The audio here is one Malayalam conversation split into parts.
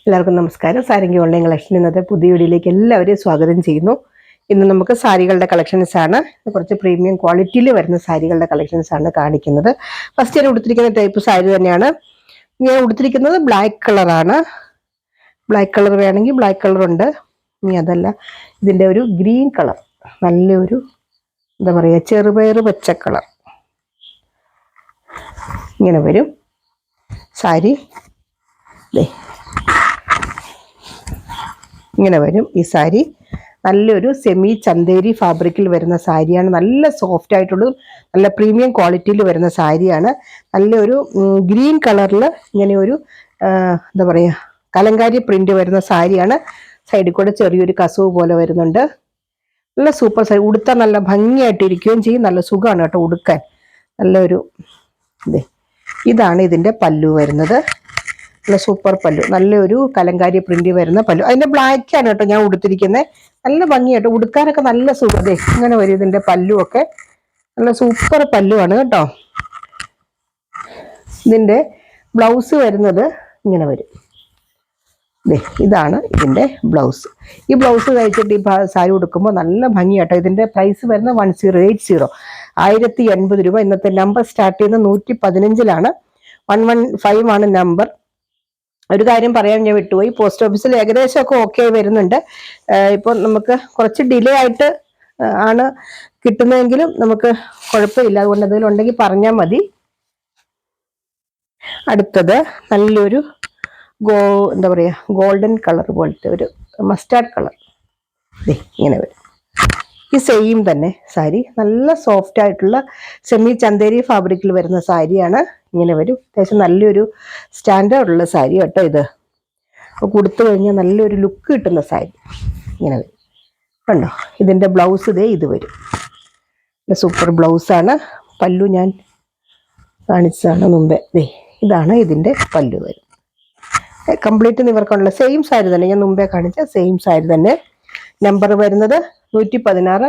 എല്ലാവർക്കും നമസ്കാരം. സാരിങ്കി ഓൺലൈൻ കളക്ഷൻ ഇന്നത്തെ പുതിയ വീഡിയോയിലേക്ക് എല്ലാവരെയും സ്വാഗതം ചെയ്യുന്നു. ഇന്ന് നമുക്ക് സാരികളുടെ കളക്ഷൻസ് ആണ്, കുറച്ച് പ്രീമിയം ക്വാളിറ്റിയിൽ വരുന്ന സാരികളുടെ കളക്ഷൻസ് ആണ് കാണിക്കുന്നത്. ഫസ്റ്റ് ഞാൻ ഉടുത്തിരിക്കുന്ന ടൈപ്പ് സാരി തന്നെയാണ്. ഞാൻ ഉടുത്തിരിക്കുന്നത് ബ്ലാക്ക് കളറാണ്. ബ്ലാക്ക് കളർ വേണമെങ്കിൽ ബ്ലാക്ക് കളർ ഉണ്ട്. ഇനി അതല്ല, ഇതിൻ്റെ ഒരു ഗ്രീൻ കളർ, നല്ലൊരു എന്താ പറയുക, ചെറുപയർ പച്ച കളർ ഇങ്ങനെ വരും സാരി. ഇങ്ങനെ വരും ഈ സാരി. നല്ലൊരു സെമി ചന്തേരി ഫാബ്രിക്കിൽ വരുന്ന സാരിയാണ്. നല്ല സോഫ്റ്റ് ആയിട്ടുള്ളതും നല്ല പ്രീമിയം ക്വാളിറ്റിയിൽ വരുന്ന സാരിയാണ്. നല്ലൊരു ഗ്രീൻ കളറിൽ ഇങ്ങനെ ഒരു എന്താ പറയുക, കലങ്കാരി പ്രിന്റ് വരുന്ന സാരിയാണ്. സൈഡിൽ കൂടെ ചെറിയൊരു കസവ് പോലെ വരുന്നുണ്ട്. നല്ല സൂപ്പർ സാരി. ഉടുത്താൽ നല്ല ഭംഗിയായിട്ട് ഇരിക്കുകയും ചെയ്യും. നല്ല സുഖമാണ് കേട്ടോ ഉടുക്കാൻ. നല്ലൊരു ഇതാണ് ഇതിൻ്റെ പല്ലു വരുന്നത്. നല്ല സൂപ്പർ പല്ലു, നല്ലൊരു കലങ്കാരി പ്രിന്റ് വരുന്ന പല്ലു. അതിന്റെ ബ്ലാക്ക് ആണ് കേട്ടോ ഞാൻ ഉടുത്തിരിക്കുന്നത്. നല്ല ഭംഗിയായിട്ട് ഉടുക്കാനൊക്കെ നല്ല സുഖം. ഇങ്ങനെ വരും ഇതിന്റെ പല്ലു ഒക്കെ. നല്ല സൂപ്പർ പല്ലുവാണ് കേട്ടോ. ഇതിന്റെ ബ്ലൗസ് വരുന്നത് ഇങ്ങനെ വരും. ഇതാണ് ഇതിന്റെ ബ്ലൗസ്. ഈ ബ്ലൗസ് കഴിച്ചിട്ട് ഈ സാരി ഉടുക്കുമ്പോൾ നല്ല ഭംഗിയാട്ടോ. ഇതിന്റെ പ്രൈസ് വരുന്നത് 1080, 1080 രൂപ. ഇന്നത്തെ നമ്പർ സ്റ്റാർട്ട് ചെയ്യുന്നത് 115-ലാണ്. 115 ആണ് നമ്പർ. ഒരു കാര്യം പറയാൻ ഞാൻ വിട്ടുപോയി, പോസ്റ്റ് ഓഫീസിൽ ഏകദേശം ഒക്കെ ഓക്കെ വരുന്നുണ്ട്. ഇപ്പോൾ നമുക്ക് കുറച്ച് ഡിലേ ആയിട്ട് ആണ് കിട്ടുന്നതെങ്കിലും നമുക്ക് കുഴപ്പമില്ല. അതുകൊണ്ട് എന്തെങ്കിലും ഉണ്ടെങ്കിൽ പറഞ്ഞാൽ മതി. അടുത്തത് നല്ലൊരു എന്താ പറയുക, ഗോൾഡൻ കളർ പോലത്തെ ഒരു മസ്റ്റാർഡ് കളർ. ഇങ്ങനെ വരും. ഈ സെയിം തന്നെ സാരി, നല്ല സോഫ്റ്റ് ആയിട്ടുള്ള സെമി ചന്തേരി ഫാബ്രിക്കിൽ വരുന്ന സാരിയാണ്. ഇങ്ങനെ വരും. അത്യാവശ്യം നല്ലൊരു സ്റ്റാൻഡേർഡ് ഉള്ള സാരി കേട്ടോ ഇത്. അപ്പോൾ കൊടുത്തു കഴിഞ്ഞാൽ നല്ലൊരു ലുക്ക് കിട്ടുന്ന സാരി. ഇങ്ങനെ വരും കണ്ടോ. ഇതിൻ്റെ ബ്ലൗസ് ഇത് വരും. സൂപ്പർ ബ്ലൗസാണ്. പല്ലു ഞാൻ കാണിച്ചതാണ് മുമ്പേ. ഇതാണ് ഇതിൻ്റെ പല്ലു വരും. കംപ്ലീറ്റ് നിവർക്കുള്ള സെയിം സാരി തന്നെ, ഞാൻ മുമ്പേ കാണിച്ച സെയിം സാരി തന്നെ. നമ്പർ വരുന്നത് 116,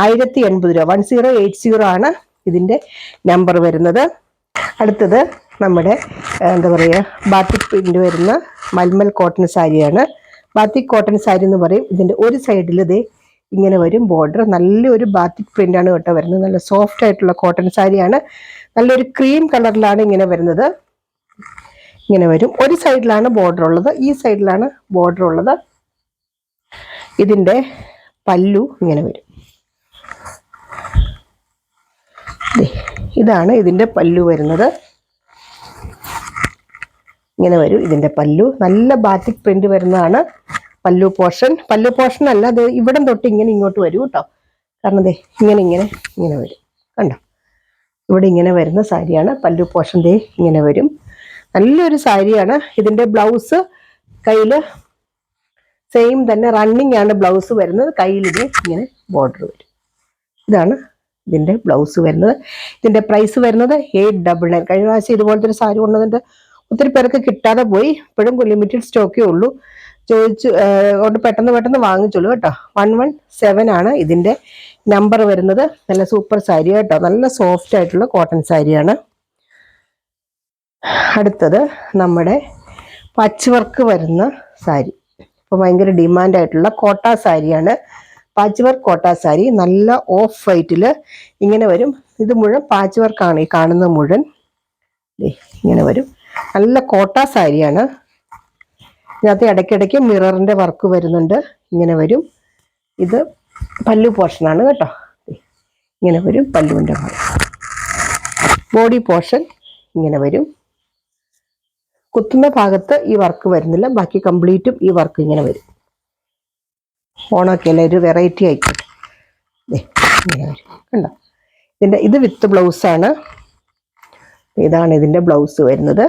1080 രൂപ. 1080 ആണ് ഇതിൻ്റെ നമ്പർ വരുന്നത്. അടുത്തത് നമ്മുടെ എന്താ പറയുക, ബാത്തിക് പ്രിന്റ് വരുന്ന മൽമൽ കോട്ടൺ സാരിയാണ്. ബാത്തിക് കോട്ടൺ സാരി എന്ന് പറയും. ഇതിൻ്റെ ഒരു സൈഡിൽ ഇങ്ങനെ വരും ബോർഡർ. നല്ലൊരു ബാത്തിക് പ്രിന്റ് ആണ് കേട്ടോ വരുന്നത്. നല്ല സോഫ്റ്റ് ആയിട്ടുള്ള കോട്ടൺ സാരിയാണ്. നല്ലൊരു ക്രീം കളറിലാണ് ഇങ്ങനെ വരുന്നത്. ഇങ്ങനെ വരും. ഒരു സൈഡിലാണ് ബോർഡർ ഉള്ളത്, ഈ സൈഡിലാണ് ബോർഡർ ഉള്ളത്. ഇതിൻ്റെ പല്ലു ഇങ്ങനെ വരും. ഇതാണ് ഇതിൻ്റെ പല്ലു വരുന്നത്. ഇങ്ങനെ വരും ഇതിൻ്റെ പല്ലു. നല്ല ബാത്തിക് പ്രിന്റ് വരുന്നതാണ് പല്ലു പോർഷൻ. പല്ലു പോർഷൻ അല്ല, അത് ഇവിടം തൊട്ട് ഇങ്ങനെ ഇങ്ങോട്ട് വരും കേട്ടോ. കാരണം ഇങ്ങനെ വരും കണ്ടോ. ഇവിടെ ഇങ്ങനെ വരുന്ന സാരിയാണ്. പല്ലു പോർഷൻ ഇങ്ങനെ വരും. നല്ലൊരു സാരിയാണ്. ഇതിൻ്റെ ബ്ലൗസ് കയ്യിൽ സെയിം തന്നെ റണ്ണിങ് ആണ് ബ്ലൗസ് വരുന്നത്. കയ്യിൽ ഇങ്ങനെ ബോർഡർ വരും. ഇതാണ് ഇതിൻ്റെ ബ്ലൗസ് വരുന്നത്. ഇതിൻ്റെ പ്രൈസ് വരുന്നത് 899. കഴിഞ്ഞ പ്രാവശ്യം ഇതുപോലത്തെ ഒരു സാരി കൊണ്ടുവന്നിട്ട് ഒത്തിരി പേർക്ക് കിട്ടാതെ പോയി. ഇപ്പോഴും ലിമിറ്റഡ് സ്റ്റോക്കേ ഉള്ളൂ. കൊണ്ട് പെട്ടെന്ന് വാങ്ങിച്ചോളൂ കേട്ടോ. 117 ആണ് ഇതിൻ്റെ നമ്പർ വരുന്നത്. നല്ല സൂപ്പർ സാരി കേട്ടോ. നല്ല സോഫ്റ്റ് ആയിട്ടുള്ള കോട്ടൺ സാരിയാണ്. അടുത്തത് നമ്മുടെ പച്ച് വർക്ക് വരുന്ന സാരി. ഇപ്പോൾ ഭയങ്കര ഡിമാൻഡായിട്ടുള്ള കോട്ട സാരിയാണ്. പാച്ച് വർക്ക് കോട്ട സാരി. നല്ല ഓഫ് വൈറ്റിൽ ഇങ്ങനെ വരും. ഇത് മുഴുവൻ പാച്ച് വർക്കാണ് ഈ കാണുന്ന മുഴുവൻ. ഇങ്ങനെ വരും. നല്ല കോട്ട സാരിയാണ്. ഇതിനകത്ത് ഇടയ്ക്കിടയ്ക്ക് മിററിൻ്റെ വർക്ക് വരുന്നുണ്ട്. ഇങ്ങനെ വരും. ഇത് പല്ലു പോർഷനാണ് കേട്ടോ. ഇങ്ങനെ വരും പല്ലുവിൻ്റെ ഭാഗം. ബോഡി പോർഷൻ ഇങ്ങനെ വരും. കുത്തുന്ന ഭാഗത്ത് ഈ വർക്ക് വരുന്നില്ല, ബാക്കി കംപ്ലീറ്റും ഈ വർക്ക് ഇങ്ങനെ വരും. ഓണമൊക്കെ അല്ലേ, ഒരു വെറൈറ്റി ആയിക്കോട്ടെ. ഇങ്ങനെ വരും കണ്ടോ. ഇത് വിത്ത് ബ്ലൗസാണ്. ഇതാണ് ഇതിൻ്റെ ബ്ലൗസ് വരുന്നത്.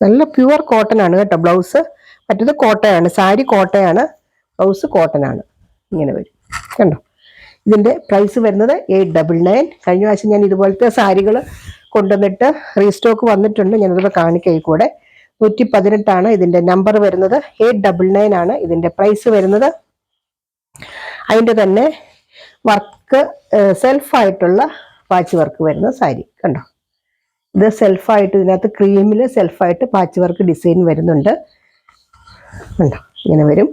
നല്ല പ്യുവർ കോട്ടൺ ആണ് കേട്ടോ ബ്ലൗസ്. മറ്റേത് കോട്ടയാണ്, സാരി കോട്ടയാണ്, ബ്ലൗസ് കോട്ടൺ ആണ്. ഇങ്ങനെ വരും കണ്ടോ. ഇതിൻ്റെ പ്രൈസ് വരുന്നത് 899. കഴിഞ്ഞ പ്രാവശ്യം ഞാൻ ഇതുപോലത്തെ സാരികൾ കൊണ്ടുവന്നിട്ട് റീസ്റ്റോക്ക് വന്നിട്ടുണ്ട്. ഞാനതിപ്പോൾ കാണിക്കാം. കൂടെ 118 ആണ് ഇതിൻ്റെ നമ്പർ വരുന്നത്. 899 ആണ് ഇതിൻ്റെ പ്രൈസ് വരുന്നത്. അതിൻ്റെ തന്നെ വർക്ക് സെൽഫായിട്ടുള്ള പാച്ച് വർക്ക് വരുന്ന സാരി കണ്ടോ. ഇത് സെൽഫായിട്ട് ഇതിനകത്ത് ക്രീമിൽ സെൽഫായിട്ട് പാച്ച് വർക്ക് ഡിസൈൻ വരുന്നുണ്ട്. ഉണ്ടോ, ഇങ്ങനെ വരും.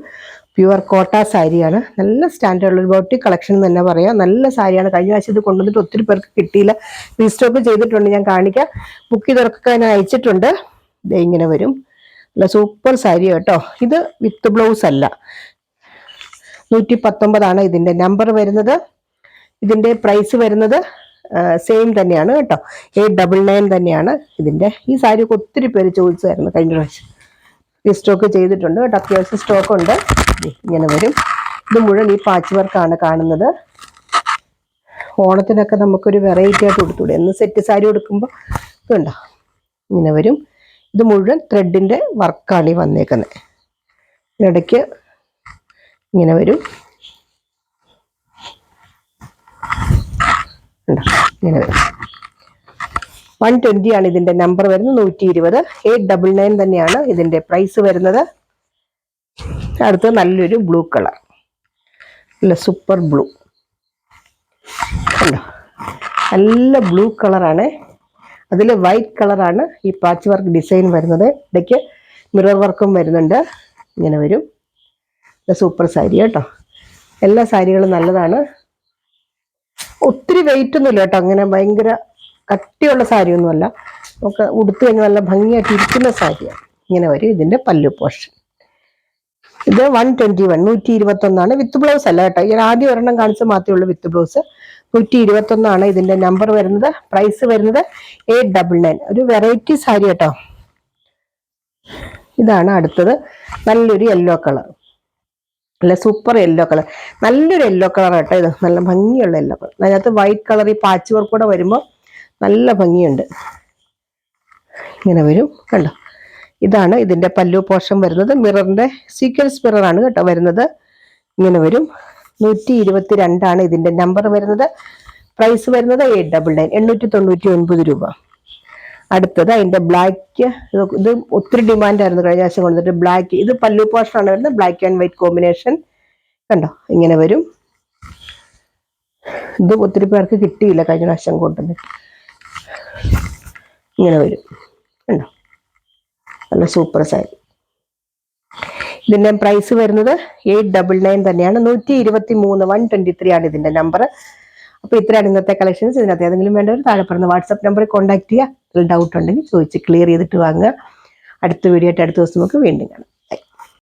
പ്യുവർ കോട്ട സാരിയാണ്. നല്ല സ്റ്റാൻഡേർഡ് ബോട്ടി കളക്ഷൻ എന്ന് തന്നെ പറയാം. നല്ല സാരിയാണ്. കഴിഞ്ഞ ആഴ്ച ഇത് കൊണ്ടുവന്നിട്ട് ഒത്തിരി പേർക്ക് കിട്ടിയില്ല. റീസ്റ്റോക്ക് ചെയ്തിട്ടുണ്ട്, ഞാൻ കാണിക്കാം. ബുക്ക് ചെയ്തവർക്കൊക്കെ ഞാൻ അയച്ചിട്ടുണ്ട്. ഇത് ഇങ്ങനെ വരും. നല്ല സൂപ്പർ സാരി കേട്ടോ. ഇത് വിത്ത് ബ്ലൗസ് അല്ല. 119 ഇതിന്റെ നമ്പർ വരുന്നത്. ഇതിന്റെ പ്രൈസ് വരുന്നത് സെയിം തന്നെയാണ് കേട്ടോ. 899 തന്നെയാണ് ഇതിന്റെ. ഈ സാരിയൊക്കെ ഒത്തിരി പേര് ചോദിച്ചായിരുന്നു കഴിഞ്ഞ പ്രാവശ്യം. റീസ്റ്റോക്ക് ചെയ്തിട്ടുണ്ട് കേട്ടോ. അത്യാവശ്യം സ്റ്റോക്ക് ഉണ്ട്. ഇങ്ങനെ വരും. ഇത് മുഴുവൻ ഈ പാച്ച് വർക്കാണ് കാണുന്നത്. ഓണത്തിനൊക്കെ നമുക്കൊരു വെറൈറ്റി ആയിട്ട് കൊടുത്തൂടെ. എന്ന് സെറ്റ് സാരി കൊടുക്കുമ്പോൾ ഇതുണ്ടോ, ഇങ്ങനെ വരും. ഇത് മുഴുവൻ ത്രെഡിന്റെ വർക്കാണ് ഈ വന്നേക്കുന്നത്. ഇടയ്ക്ക് ഇങ്ങനെ വരും. ഇങ്ങനെ വരും. 120 ആണ് ഇതിന്റെ നമ്പർ വരുന്നത്. 120. 899 തന്നെയാണ് ഇതിന്റെ പ്രൈസ് വരുന്നത്. അടുത്ത് നല്ലൊരു ബ്ലൂ കളർ, നല്ല സൂപ്പർ ബ്ലൂ. കണ്ടോ, നല്ല ബ്ലൂ കളറാണ്. അതിൽ വൈറ്റ് കളറാണ് ഈ പാച്ച് വർക്ക് ഡിസൈൻ വരുന്നത്. ഇടയ്ക്ക് മിറർ വർക്കും വരുന്നുണ്ട്. ഇങ്ങനെ വരും. സൂപ്പർ സാരി കേട്ടോ. എല്ലാ സാരികളും നല്ലതാണ്. ഒത്തിരി വെയിറ്റ് ഒന്നുമില്ല കേട്ടോ. അങ്ങനെ ഭയങ്കര കട്ടിയുള്ള സാരിയൊന്നുമല്ല. നമുക്ക് ഉടുത്തു കഴിഞ്ഞാൽ നല്ല ഭംഗിയായിട്ട് ഇരിക്കുന്ന സാരിയാണ്. ഇങ്ങനെ വരും ഇതിന്റെ പല്ലു പോർഷൻ. ഇത് 121, 121 വിത്ത് ബ്ലൗസ് അല്ല കേട്ടോ. ഞാൻ ആദ്യം ഒരെണ്ണം കാണിച്ച മാത്രമേ ഉള്ളൂ വിത്ത് ബ്ലൗസ്. 121 ഇതിന്റെ നമ്പർ വരുന്നത്. പ്രൈസ് വരുന്നത് 899. ഒരു വെറൈറ്റി സാരി കേട്ടോ. ഇതാണ് അടുത്തത്. നല്ലൊരു യെല്ലോ കളർ, നല്ല സൂപ്പർ യെല്ലോ കളർ. നല്ലൊരു യെല്ലോ കളർ കേട്ടോ. ഇത് നല്ല ഭംഗിയുള്ള യെല്ലോ കളർ. അതിനകത്ത് വൈറ്റ് കളർ ഈ പാച്ച് വർക്ക് കൂടെ വരുമ്പോൾ നല്ല ഭംഗിയുണ്ട്. ഇങ്ങനെ വരും. കണ്ടോ, ഇതാണ് ഇതിന്റെ പല്ലു പോർഷൻ വരുന്നത്. മിററിന്റെ സീക്വൻസ് മിററാണ് കേട്ടോ വരുന്നത്. ഇങ്ങനെ വരും. 122 ഇതിന്റെ നമ്പർ വരുന്നത്. പ്രൈസ് വരുന്നത് 899, 899 രൂപ. അടുത്തത് അതിന്റെ ബ്ലാക്ക്. ഇത് ഒത്തിരി ഡിമാൻഡായിരുന്നു കഴിഞ്ഞ ആഴ്ച കൊണ്ടിട്ട്. ബ്ലാക്ക്, ഇത് പല്ലു പോർഷനാണ് വരുന്നത്. Black and white combination. കണ്ടോ, ഇങ്ങനെ വരും. ഇത് ഒത്തിരി പേർക്ക് കിട്ടിയില്ല കഴിഞ്ഞ പ്രാവശ്യം കൊണ്ടുവന്നിട്ട്. ഇങ്ങനെ വരും. കണ്ടോ, നല്ല സൂപ്പർ സാരി. ഇതിന്റെ പ്രൈസ് വരുന്നത് 899 തന്നെയാണ്. 123, 123 ആണ് ഇതിന്റെ നമ്പർ. അപ്പൊ ഇത്രയാണ് ഇന്നത്തെ കളക്ഷൻസ്. ഇതിനകത്ത് ഏതെങ്കിലും വേണ്ടവർ താഴെ പറഞ്ഞ വാട്സാപ്പ് നമ്പറിൽ കോൺടാക്ട് ചെയ്യുക. ഡൗട്ട് ഉണ്ടെങ്കിൽ ചോദിച്ച് ക്ലിയർ ചെയ്തിട്ട് വാങ്ങുക. അടുത്ത വീഡിയോ ആയിട്ട് അടുത്ത ദിവസം നമുക്ക് വീണ്ടും കാണാം.